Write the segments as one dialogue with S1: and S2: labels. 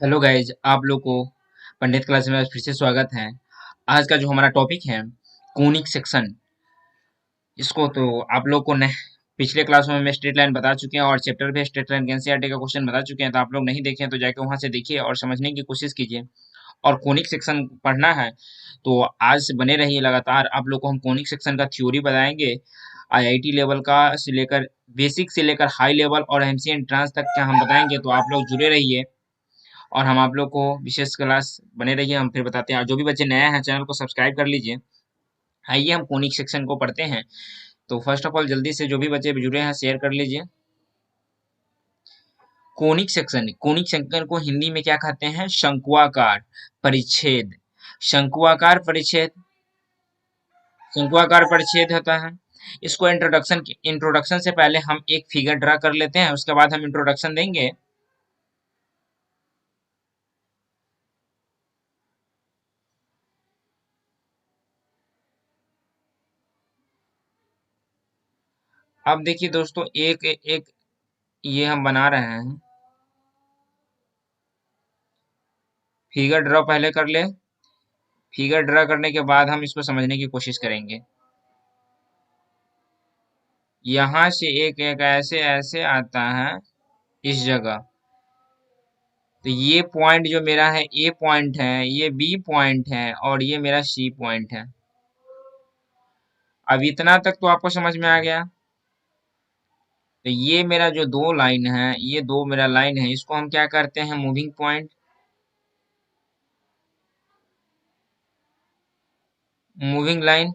S1: Hello guys, आप लोग को पंडित क्लास में फिर से स्वागत है। आज का जो हमारा टॉपिक है कोनिक सेक्शन, इसको तो आप लोग को पिछले क्लास में मैं स्ट्रेट लाइन बता चुके हैं और चैप्टर पे स्ट्रेट लाइन एनसीईआरटी का क्वेश्चन बता चुके हैं। तो आप लोग नहीं देखे हैं तो जाके वहां से देखिए और समझने की कोशिश कीजिए। और कोनिक सेक्शन पढ़ना है तो आज से बने रहिए लगातार। आप लोग को हम कोनिक सेक्शन का थ्योरी बताएंगे, आईआईटी लेवल का से लेकर बेसिक से लेकर हाई लेवल और एमसी एंट्रांस तक का हम बताएंगे। तो आप लोग जुड़े रहिए और हम आप लोग को विशेष क्लास बने रहिए, हम फिर बताते हैं। और जो भी बच्चे नए हैं चैनल को सब्सक्राइब कर लीजिए। आइए हम कोनिक सेक्शन को पढ़ते हैं। तो फर्स्ट ऑफ ऑल जल्दी से जो भी बच्चे जुड़े हैं शेयर कर लीजिए। कोनिक सेक्शन को हिंदी में क्या कहते हैं? शंक्वाकार परिच्छेद। शंक्वाकार परिच्छेद, शंक्वाकार परिच्छेद होता है। इसको इंट्रोडक्शन से पहले हम एक फिगर ड्रा कर लेते हैं, उसके बाद हम इंट्रोडक्शन देंगे। अब देखिए दोस्तों, एक एक ये हम बना रहे हैं। फिगर ड्रा पहले कर ले। फिगर ड्रा करने के बाद हम इसको समझने की कोशिश करेंगे। यहाँ से एक एक ऐसे ऐसे आता है इस जगह। तो ये पॉइंट जो मेरा है ए पॉइंट है, ये बी पॉइंट है और ये मेरा सी पॉइंट है। अब इतना तक तो आपको समझ में आ गया। तो ये मेरा जो दो लाइन है, ये दो मेरा लाइन है, इसको हम क्या करते हैं? Moving point. Moving line.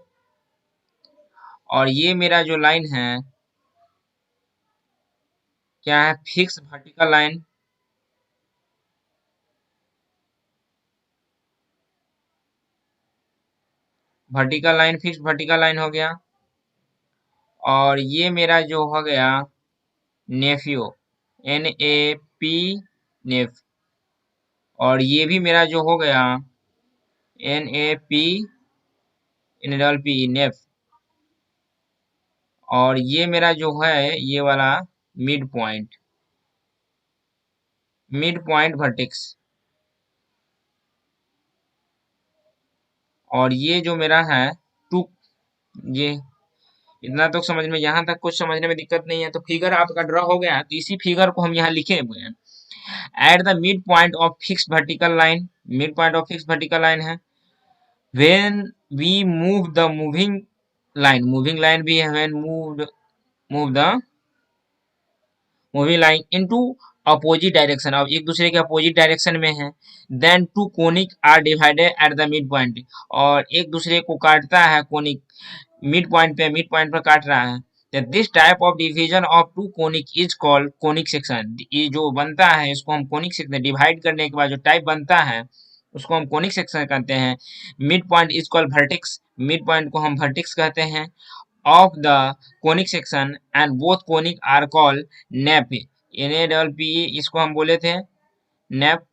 S1: और ये मेरा जो लाइन है क्या है? Fix vertical line. Vertical line, fix vertical line हो गया। और ये मेरा जो हो गया नेफ्यू, NAP, नेफ। और ये भी मेरा जो हो गया NAP, NAP, नेफ। और ये मेरा जो है ये वाला mid point, mid point vertex. और ये जो मेरा है टू, ये इतना तो समझ में, यहाँ तक कुछ समझने में दिक्कत नहीं है। तो फिगर आपका ड्रा हो गया है, तो इसी फिगर को हम यहाँ लिखे हुए हैं। At the mid point of fixed vertical line, mid point of fixed vertical line है। When we move the moving line, moving line भी है। When move the moving line into opposite direction, अब एक दूसरे के अपोजिट डायरेक्शन में है। Then two conic are divided at the mid point, और एक दूसरे को काटता है कोनिक मिड पॉइंट पर काट रहा है। This type of division of two conic is called conic section. ये जो बनता है इसको हम कोनिक सेक्शन, डिवाइड करने के बाद जो टाइप बनता है उसको हम कोनिक सेक्शन कहते हैं। Mid point is called vertex, mid point को हम वर्टेक्स कहते हैं of the conic section, and both conic are called nap, NAPE। इसको हम बोले थे nap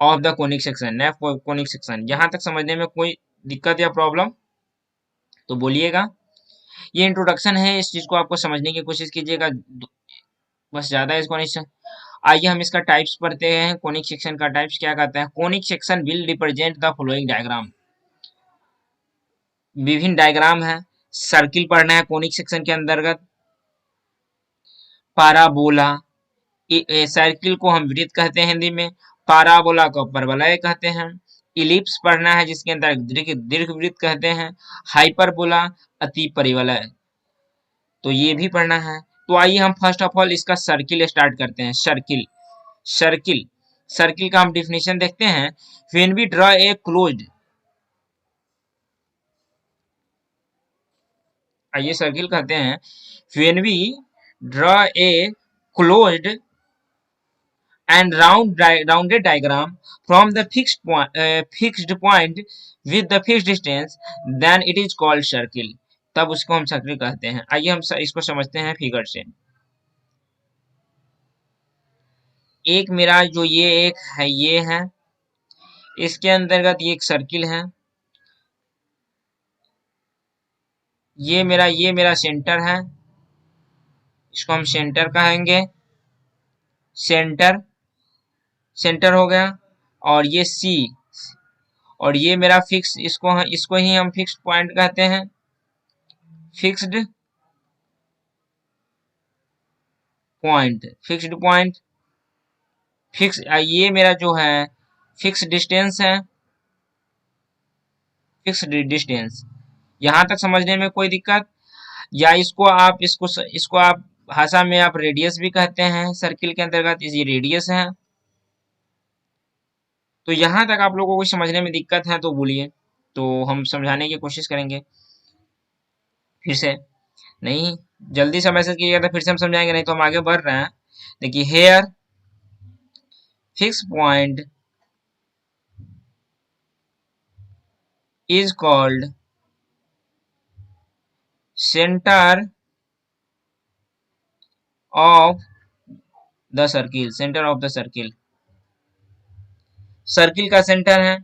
S1: of the conic section, nap conic section। यहाँ तक समझने में कोई दिक्कत या प्रॉब्लम तो बोलिएगा। ये इंट्रोडक्शन है, इस चीज को आपको समझने की कोशिश कीजिएगा, बस ज्यादा इसको नहीं। आइए हम इसका टाइप्स पढ़ते हैं। कोनिक सेक्शन का टाइप्स क्या कहता है? Conic section will represent the following diagram. विभिन्न डायग्राम है। सर्किल पढ़ना है कोनिक सेक्शन के अंतर्गत। पाराबोला, सर्किल को हम वृत्त कहते हैं हिंदी में, पाराबोला को परवलय कहते हैं। इलिप्स पढ़ना है जिसके अंदर दीर्घ वृत्त कहते हैं। हाइपरबोला अति परिवलय, तो ये भी पढ़ना है। तो आइए हम फर्स्ट ऑफ ऑल इसका सर्किल स्टार्ट करते हैं। सर्किल, सर्किल सर्किल का हम डिफिनेशन देखते हैं। When we draw a closed, आइए सर्किल कहते हैं। When we draw a closed and rounded diagram from the fixed point with the fixed distance, then it is called circle। तब उसको हम सर्किल कहते हैं। आइए हम इसको समझते हैं फिगर से। एक मेरा जो ये एक है, ये है, इसके अंतर्गत ये एक सर्किल है। ये मेरा सेंटर है, इसको हम सेंटर कहेंगे। सेंटर, सेंटर हो गया, और ये सी, और ये मेरा फिक्स, इसको ही हम फिक्स्ड पॉइंट कहते हैं, फिक्स्ड फिक्स्ड पॉइंट, फिक्स, ये मेरा जो है फिक्स डिस्टेंस है, फिक्स डिस्टेंस। यहां तक समझने में कोई दिक्कत? या इसको आप भाषा में आप रेडियस भी कहते हैं, सर्किल के अंतर्गत ये रेडियस है। तो यहां तक आप लोगों को समझने में दिक्कत है तो बोलिए, तो हम समझाने की कोशिश करेंगे फिर से। नहीं, जल्दी से मैसेज कीजिएगा तो फिर से हम समझाएंगे, नहीं तो हम आगे बढ़ रहे हैं। देखिए, here fix point is called centre of the circle, centre of the circle, circle का सेंटर है।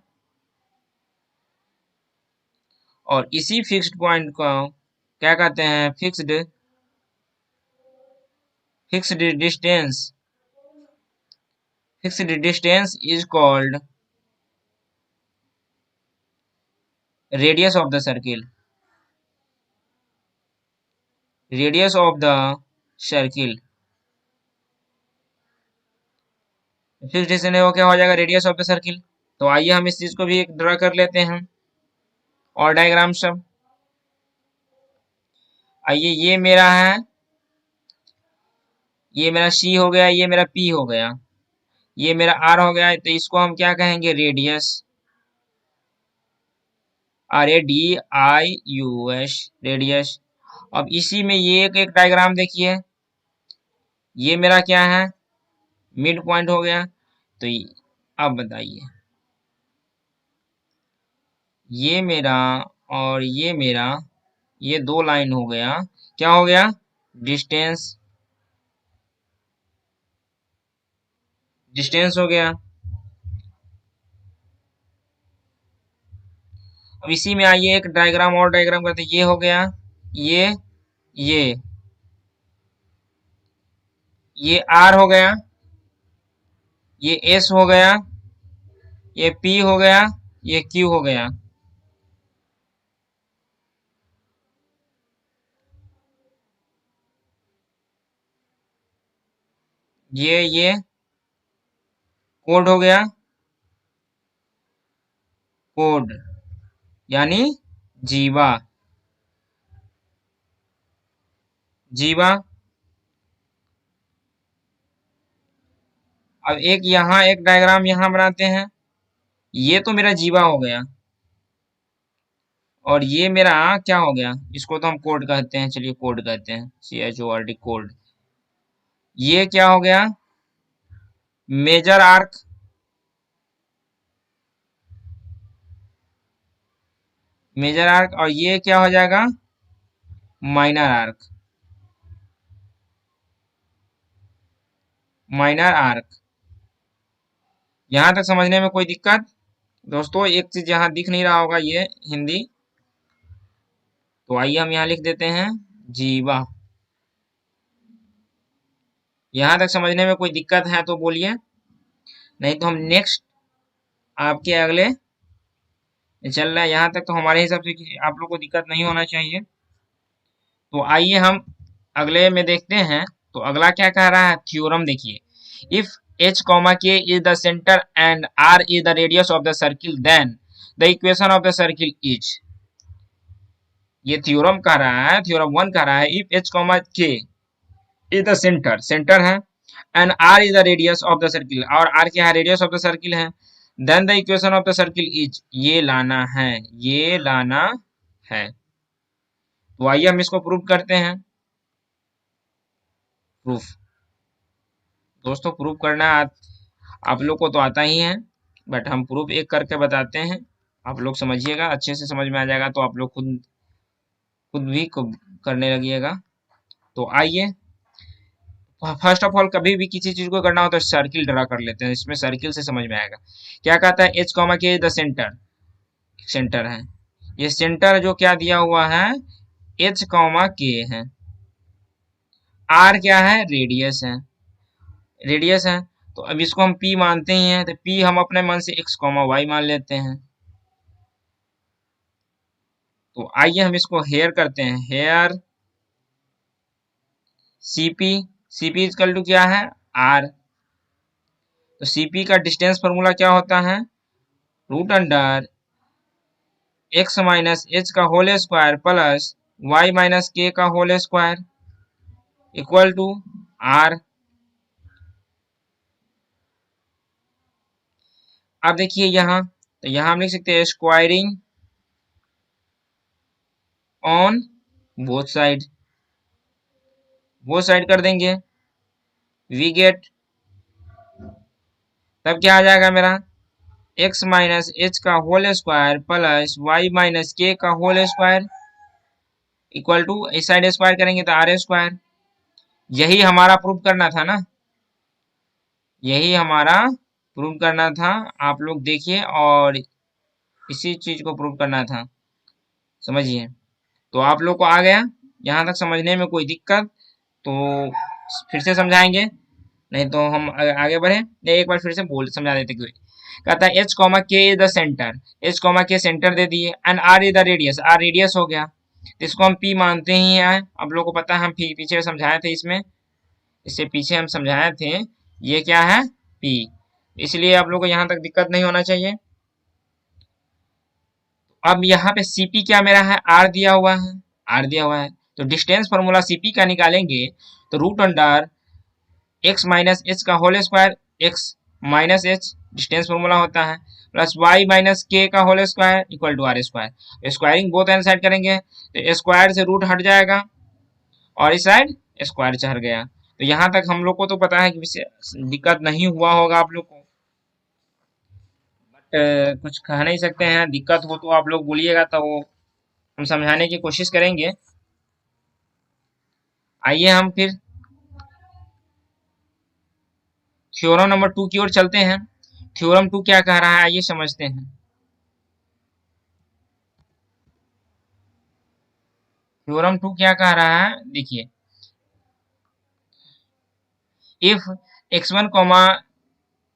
S1: और इसी फिक्स्ड पॉइंट को क्या कहते हैं? Fixed distance, fixed distance is called radius of the circle, radius of the circle. Fixed distance वो क्या हो जाएगा? Radius of the circle. तो आइए हम इस चीज को भी एक ड्रा कर लेते हैं, और डायग्राम सब। आइए, ये मेरा है, ये मेरा सी हो गया, ये मेरा पी हो गया, ये मेरा आर हो गया, तो इसको हम क्या कहेंगे? Radius, RADIUS, radius. अब इसी में ये एक डायग्राम देखिए, ये मेरा क्या है? मिड पॉइंट हो गया। तो अब बताइए, ये मेरा और ये मेरा, ये दो लाइन हो गया, क्या हो गया? डिस्टेंस, डिस्टेंस हो गया। अब इसी में आइए एक डायग्राम और डायग्राम करते हैं। ये हो गया, ये ये ये आर हो गया, ये एस हो गया, ये पी हो गया, ये क्यू हो गया। ये कोड हो गया, कोड यानी जीवा, जीवा। अब एक यहाँ एक डायग्राम यहाँ बनाते हैं, ये तो मेरा जीवा हो गया, और ये मेरा क्या हो गया? इसको तो हम कोड कहते हैं, चलिए कोड कहते हैं, CHORD, कोड। ये क्या हो गया? Major arc, major arc. और ये क्या हो जाएगा? Minor arc, minor arc. यहां तक समझने में कोई दिक्कत? दोस्तों, एक चीज यहाँ दिख नहीं रहा होगा, ये हिंदी, तो आइए हम यहाँ लिख देते हैं जीवा। यहां तक समझने में कोई दिक्कत है तो बोलिए, नहीं तो हम नेक्स्ट आपके अगले चल रहा है। यहाँ तक तो हमारे हिसाब से आप लोग को दिक्कत नहीं होना चाहिए। तो आइए हम अगले में देखते हैं। तो अगला क्या कह रहा है? थ्योरम देखिए, if h, k is the center and r is the radius of the circle, then the equation of the circle is। ये थ्योरम कह रहा है, थ्योरम 1 कह रहा है, if h, k is the center, centre है, and r is the radius of the circle, और r क्या है? रेडियस ऑफ द सर्किल है, then the equation of the circle is, ये लाना है, ये लाना है। तो आइए हम इसको प्रूव करते हैं। प्रूफ, दोस्तों प्रूफ करना आप लोग को तो आता ही है, बट हम प्रूफ एक करके बताते हैं, आप लोग समझिएगा, अच्छे से समझ में आ जाएगा, तो आप लोग खुद खुद भी करने लगिएगा। तो आइए, फर्स्ट ऑफ ऑल कभी भी किसी चीज को करना हो तो सर्किल ड्रा कर लेते हैं, इसमें सर्किल से समझ में आएगा। क्या कहता है? h, k the centre, centre है, ये सेंटर जो क्या दिया हुआ है? h, k है, r क्या है? रेडियस है, रेडियस है। तो अब इसको हम p मानते ही हैं, तो p हम अपने मन से x, y मान लेते हैं। तो आइए हम इसको हेयर करते हैं, here cp, cp equal to क्या है, r। तो cp का डिस्टेंस फॉर्मूला क्या होता है, root under x minus h का whole square plus y minus k का whole square equal to r। अब देखिए यहाँ, तो यहाँ हम लिख सकते हैं squaring on both side, both side कर देंगे, वी गेट, तब क्या आ जाएगा मेरा, x माइनस h का whole square plus y minus k का होल स्क्वायर इक्वल टू, इस साइड स्क्वायर करेंगे तो आर स्क्वायर। यही हमारा प्रूव करना था ना, यही हमारा प्रूव करना था, आप लोग देखिए, और इसी चीज को प्रूव करना था, समझिए। तो आप लोग को आ गया यहाँ तक समझने में कोई दिक्कत तो फिर से समझाएंगे, नहीं तो हम आगे बढ़े, एक बार फिर से बोल समझा देते कोई। कहता है h comma k is the centre, h comma k centre दे दिए, and r is the radius, r radius हो गया। तो इसको हम p मानते ही हैं, अब लोग को पता है, हम पीछे समझाए थे, इसमें इससे पीछे हम समझाए थे, ये क्या है p, इसलिए आप लोग को यहाँ तक दिक्कत नहीं होना चाहिए। अब यहाँ पे cp क्या मेरा है, r दिया हुआ है, r दिया हुआ है, तो डिस्टेंस फॉर्मूला cp का निकालेंगे, तो root under x minus H का whole square, x minus H distance formula होता है, प्लस y माइनस के का whole square equal to are square. Squaring both and side करेंगे, तो स्क्वायर से रूट हट जाएगा और इस साइड स्क्वायर चढ़ गया। तो यहाँ तक हम लोग को तो पता है कि दिक्कत नहीं हुआ होगा आप लोग को, बट कुछ कह नहीं सकते हैं, दिक्कत हो तो आप लोग बोलिएगा, तो वो हम समझाने की कोशिश करेंगे। आइए हम फिर थ्योरम नंबर 2 की ओर चलते हैं। थ्योरम 2 क्या कह रहा है, आइए समझते हैं। थ्योरम 2 क्या कह रहा है, देखिए, if x1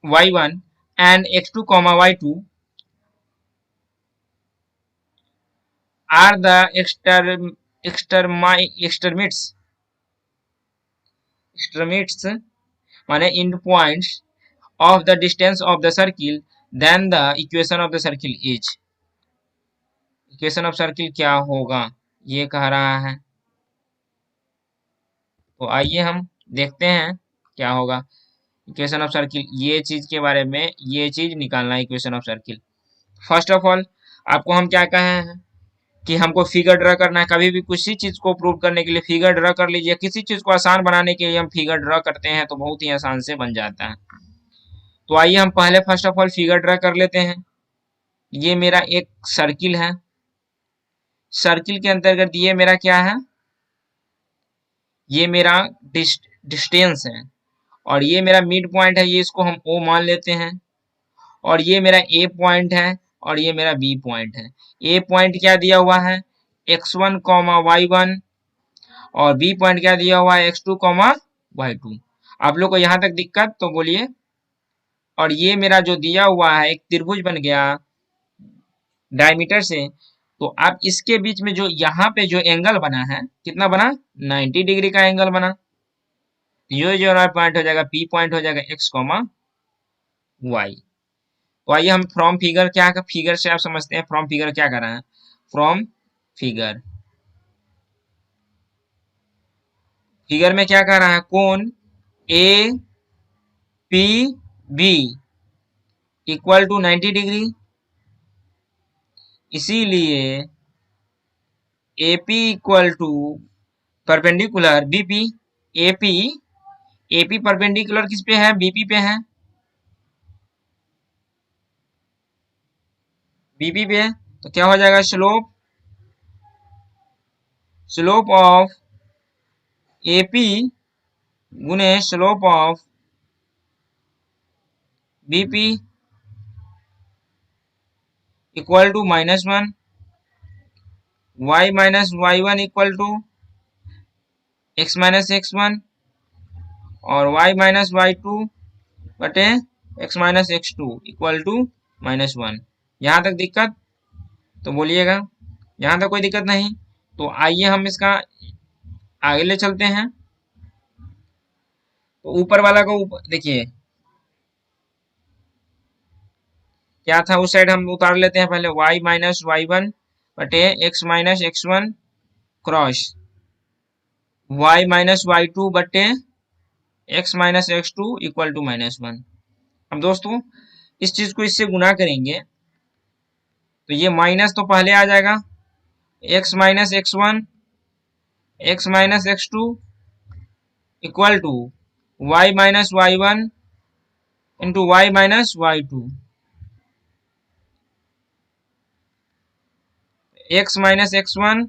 S1: y1 and x2 y2 are the extremists माने end points of the distance of the circle, then the equation of the circle is, equation of circle क्या होगा, ये कह रहा है। तो आइए हम देखते हैं क्या होगा इक्वेशन ऑफ सर्किल, ये चीज के बारे में, ये चीज निकालना है equation of circle. First of all आपको हम क्या कहे हैं कि हमको फिगर ड्रा करना है, कभी भी किसी चीज को प्रूव करने के लिए फिगर ड्रा कर लीजिए, किसी चीज को आसान बनाने के लिए हम फिगर ड्रा करते हैं तो बहुत ही आसान से बन जाता है। तो आइए हम पहले first of all figure draw कर लेते हैं। ये मेरा एक सर्किल है, सर्किल के अंतर्गत ये मेरा क्या है, ये मेरा डिस्टेंस है, और ये मेरा मिड पॉइंट है, ये इसको हम O मान लेते हैं, और ये मेरा A पॉइंट है, और ये मेरा B पॉइंट है। A पॉइंट क्या दिया हुआ है, x1 y1, और B पॉइंट क्या दिया हुआ है, x2 y2। आप लोग को यहाँ तक दिक्कत तो बोलिए। और ये मेरा जो दिया हुआ है एक त्रिभुज बन गया डायमीटर से, तो आप इसके बीच में जो यहाँ पे जो एंगल बना है, कितना बना, 90 डिग्री का एंगल बना। ये जो पॉइंट हो जाएगा, P पॉइंट हो जाएगा x y। तो आइए हम फ्रॉम फिगर, क्या फिगर से आप समझते हैं, फ्रॉम फिगर क्या कर रहा है, फ्रॉम फिगर, फिगर में क्या कर रहा है, कोण A P B equal to 90 degree, इसीलिए AP equal to perpendicular BP, AP AP perpendicular किस पे है, BP पे है, BP पे है। तो क्या हो जाएगा, स्लोप, स्लोप ऑफ AP गुने slope of BP equal to -1, y minus y1 equal to x minus x1, और y माइनस y2 बटे x minus x two equal to -1। यहाँ तक दिक्कत तो बोलिएगा, यहाँ तक कोई दिक्कत नहीं। तो आइए हम इसका आगे ले चलते हैं। तो ऊपर वाला को ऊपर देखिए क्या था, उस साइड हम उतार लेते हैं पहले, y माइनस वाई वन बटे x minus X one cross y minus Y two बटे x minus x two equal to -1। अब दोस्तों इस चीज को इससे गुना करेंगे तो ये माइनस तो पहले आ जाएगा, X minus X one X minus x two equal to Y minus Y one into Y minus Y two, X minus X one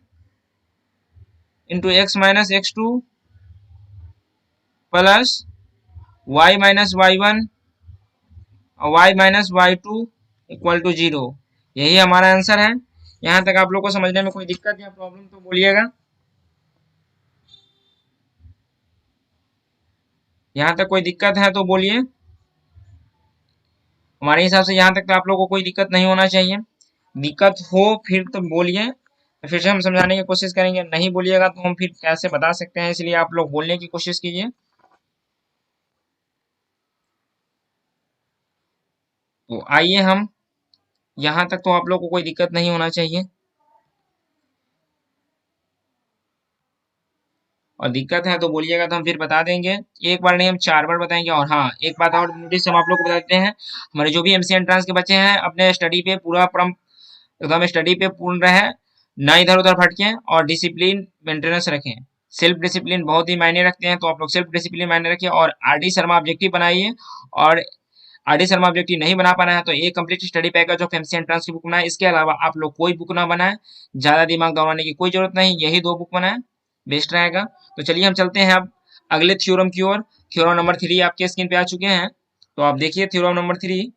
S1: into X minus x two plus Y minus Y one और Y minus Y two equal to 0। यही हमारा answer है। यहाँ तक आप लोग को समझने में कोई दिक्कत या प्रॉब्लम तो बोलिएगा। यहाँ तक कोई दिक्कत है तो बोलिए। हमारे हिसाब से यहाँ तक तो आप लोगों को कोई दिक्कत नहीं होना चाहिए। दिक्कत हो फिर तो बोलिए, फिर से हम समझाने की कोशिश करेंगे। नहीं बोलिएगा तो हम फिर कैसे बता सकते हैं, इसलिए आप लोग बोलने की कोशिश कीजिए। तो आइए हम, यहाँ तक तो आप लोग को कोई दिक्कत नहीं होना चाहिए। और दिक्कत है तो बोलिएगा तो हम फिर बता देंगे। एक बार नहीं हम 4 बार बताएंगे। और हाँ एक बात और नोटिस हम आप लोग को बता देते हैं, हमारे जो भी एमसी एंट्रेंस के बच्चे हैं अपने स्टडी पे पूरा एकदम स्टडी पे पूर्ण रहे, ना इधर उधर भटकें और डिसिप्लिन मेंटेनेंस रखें। सेल्फ डिसिप्लिन बहुत ही मायने रखते हैं, तो आप लोग सेल्फ डिसिप्लिन मायने रखिए और आरडी शर्मा ऑब्जेक्टिव बनाइए। और आरडी शर्मा ऑब्जेक्टिव नहीं बना पाना है तो एक complete study package of MC entrance की बुक बनाए। इसके अलावा आप लोग कोई बुक ना बनाए, ज्यादा दिमाग दौड़ाने की कोई जरूरत नहीं, यही 2 बुक बनाए बेस्ट रहेगा। तो चलिए हम चलते हैं अब अगले थ्योरम की ओर। थ्योरम नंबर 3 आपके स्क्रीन पे आ चुके हैं, तो आप देखिए थ्योरम नंबर 3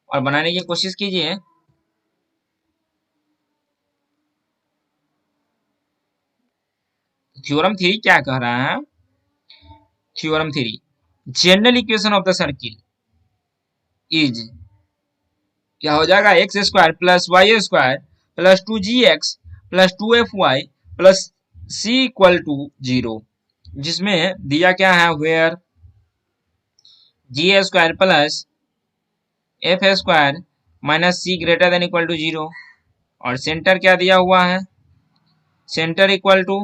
S1: और बनाने की कोशिश कीजिए। थ्योरम 3 क्या कह रहा है? Theorem 3, general equation of the circle is, क्या हो जाएगा, x square plus Y square plus 2gx plus 2fy plus c equal to 0, जिसमें दिया क्या है, where g square plus F square minus c greater than equal to 0। और centre क्या दिया हुआ है, centre equal to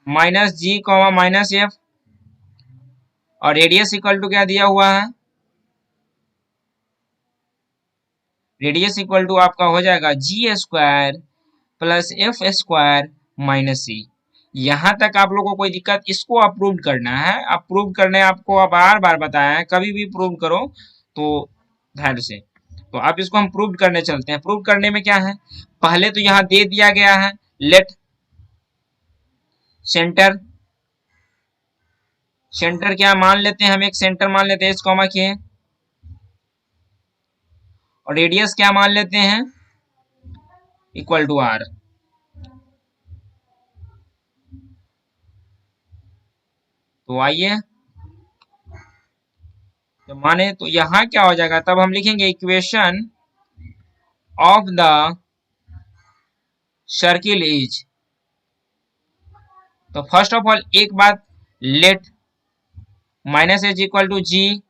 S1: minus g comma minus f. और रेडियस इक्वल टू क्या दिया हुआ है, रेडियस इक्वल टू आपका हो जाएगा G square plus F square minus C. यहां तक आप लोगों को कोई दिक्कत, इसको अप्रूव करना है। अप्रूव करने आपको बार बार बताया है, कभी भी प्रूव करो तो धैर्य से। तो आप इसको हम प्रूव करने चलते हैं। प्रूव करने में क्या है, पहले तो यहाँ दे दिया गया है लेट सेंटर, सेंटर क्या मान लेते हैं, हम एक सेंटर मान लेते हैं एच कॉमा के। और रेडियस क्या मान लेते हैं, इक्वल टू आर। तो आइए जब माने तो यहां क्या हो जाएगा, तब हम लिखेंगे equation of the circle is. तो फर्स्ट ऑफ ऑल एक बात, let minus H equal to G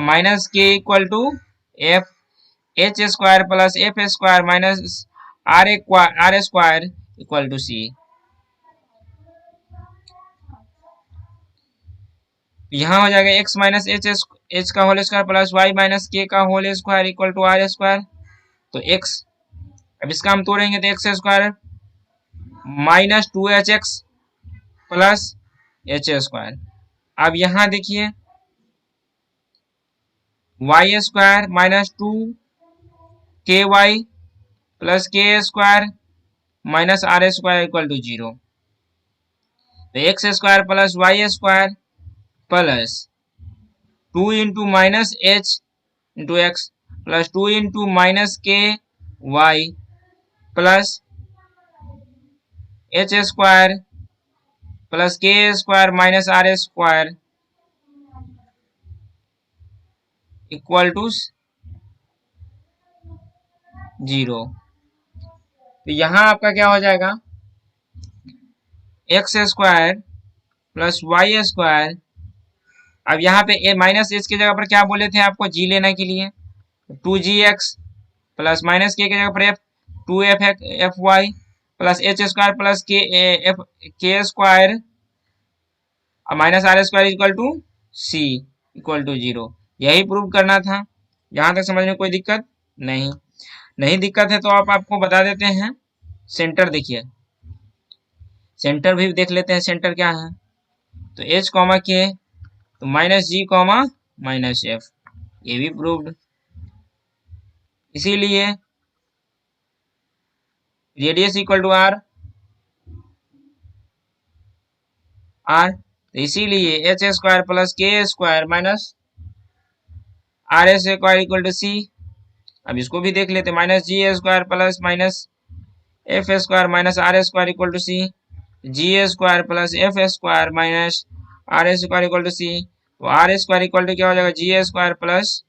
S1: minus K equal to F H square plus F square minus R square equal to C. यहाँ हो जाएगा एक्स माइनस एच का whole square plus Y minus K का whole square equal to are square. तो X, अब इसका हम तोड़ेंगे तो X square minus 2hx plus H square. अब यहाँ देखिए Y square minus 2ky plus K square minus R square equal to 0। तो X square plus Y square plus 2 into minus H into X plus 2 into minus K Y plus H square plus K square minus R square equal to 0। तो यहाँ आपका क्या हो जाएगा, x square plus Y square. अब यहाँ पे ए minus H की जगह पर क्या बोले थे आपको, जी लेने के लिए, 2gx प्लस माइनस के जगह पर F, 2f(y) plus H square plus K square minus R square equal to C equal to 0। यही प्रूव करना था। यहाँ तक समझ में कोई दिक्कत नहीं? नहीं दिक्कत है तो आपको बता देते हैं। सेंटर देखिए, सेंटर भी देख लेते हैं, सेंटर क्या है। तो एच कॉमा के, तो minus g comma minus F, ये भी प्रूव्ड। इसीलिए रेडियस इक्वल टू आर, तो इसीलिए H square plus K square minus R S square equal to C. अब इसको भी देख लेते, minus G square plus minus F square minus R square equal to C, G square plus F square minus R square equal to C. तो R square equal to क्या हो जाएगा, G square plus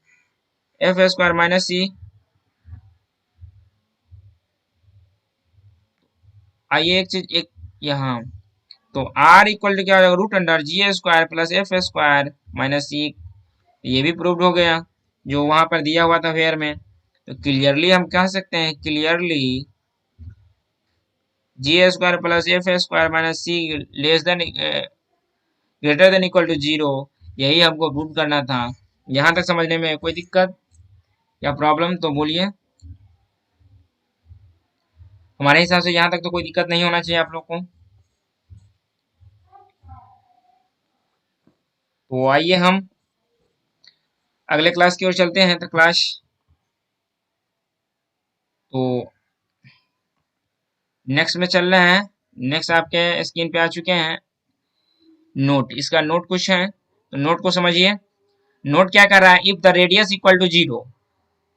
S1: F square minus C. आइए एक चीज एक यहाँ, तो r इक्वल टू क्या हो जाएगा, root under G square plus F square minus C. ये भी प्रूव्ड हो गया जो वहां पर दिया हुआ था फेयर में। तो क्लियरली हम कह सकते हैं, clearly g square plus F square minus c less than greater than equal to 0। यही हमको प्रूव करना था। यहाँ तक समझने में कोई दिक्कत या प्रॉब्लम तो बोलिए। हमारे हिसाब से यहाँ तक तो कोई दिक्कत नहीं होना चाहिए आप लोग को। तो आइए हम अगले क्लास की ओर चलते हैं। तो क्लास तो नेक्स्ट में चल रहे हैं। नेक्स्ट आपके स्क्रीन पे आ चुके हैं नोट। इसका नोट कुछ है, तो नोट को समझिए। नोट क्या कर रहा है, if the radius equal to 0,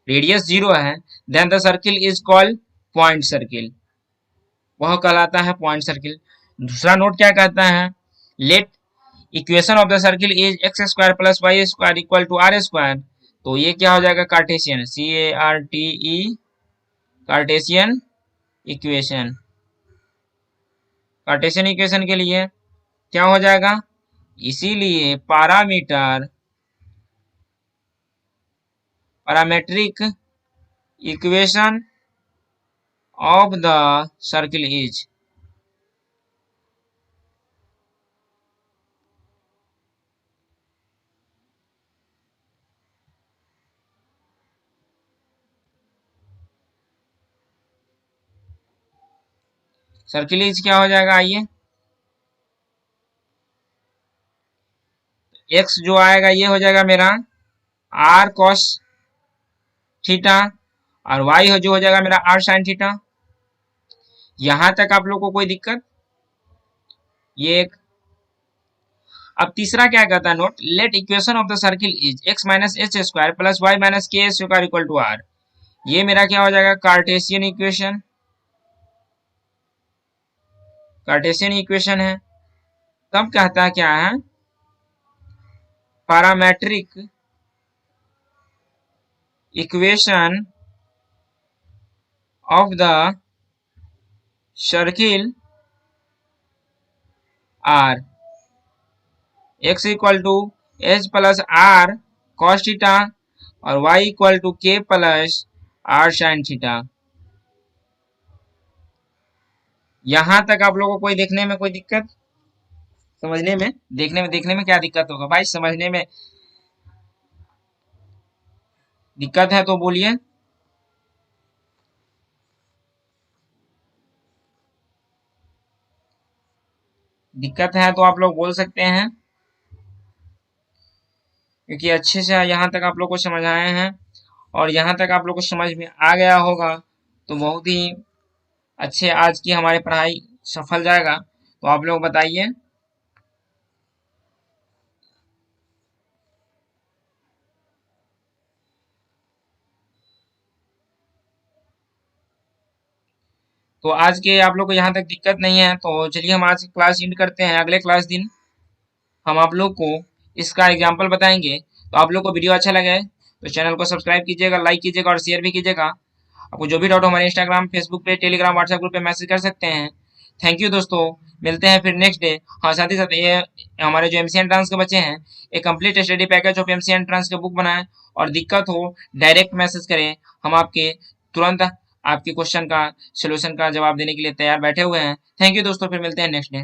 S1: radius 0 है, then the circle is called point circle, वह कहलाता है पॉइंट सर्किल। दूसरा नोट क्या कहता है, let equation of the circle is x square plus Y square equal to are square. तो ये क्या हो जाएगा, Cartesian, CARTE, Cartesian equation. Cartesian equation के लिए क्या हो जाएगा, इसीलिए parametric equation of the circle is, circle is क्या हो जाएगा, आइए एक्स जो आएगा ये हो जाएगा मेरा आर कॉस थीटा, और वाई जो हो जाएगा मेरा आर साइन थीटा। यहां तक आप लोग को कोई दिक्कत, ये एक। अब तीसरा क्या कहता है note, let equation of the circle is x minus h square plus Y minus k square equal to r. ये मेरा क्या हो जाएगा, कार्टेशियन इक्वेशन, कार्टेशियन इक्वेशन है। तब कहता है क्या है, parametric equation of the circle are, x equal to h plus r cos theta और y equal to k plus r sine theta. यहां तक आप लोगों को कोई देखने में कोई दिक्कत, समझने में, देखने में क्या दिक्कत होगा भाई, समझने में दिक्कत है तो बोलिए। दिक्कत है तो आप लोग बोल सकते हैं, क्योंकि अच्छे से यहाँ तक आप लोग को समझ आए हैं और यहाँ तक आप लोग को समझ में आ गया होगा तो बहुत ही अच्छे आज की हमारी पढ़ाई सफल जाएगा। तो आप लोग बताइए। तो आज के आप लोग को यहाँ तक दिक्कत नहीं है तो चलिए हम आज की क्लास एंड करते हैं। अगले क्लास दिन हम आप लोग को इसका एग्जाम्पल बताएंगे। तो आप लोग को वीडियो अच्छा लगे तो चैनल को सब्सक्राइब कीजिएगा, लाइक कीजिएगा और शेयर भी कीजिएगा। आपको जो भी डाउट हो हमारे इंस्टाग्राम, फेसबुक पे, टेलीग्राम, व्हाट्सएप ग्रुप पे मैसेज कर सकते हैं। थैंक यू दोस्तों, मिलते हैं फिर नेक्स्ट डे। हाँ, साथ ही साथ ये हमारे जो एमसी एंट्रांस के बच्चे हैं, एक complete study package of MC entrance के बुक बनाएं, और दिक्कत हो डायरेक्ट मैसेज करें, हम आपके तुरंत आपके क्वेश्चन का सोल्यूशन का जवाब देने के लिए तैयार बैठे हुए हैं। थैंक यू दोस्तों, फिर मिलते हैं नेक्स्ट डे।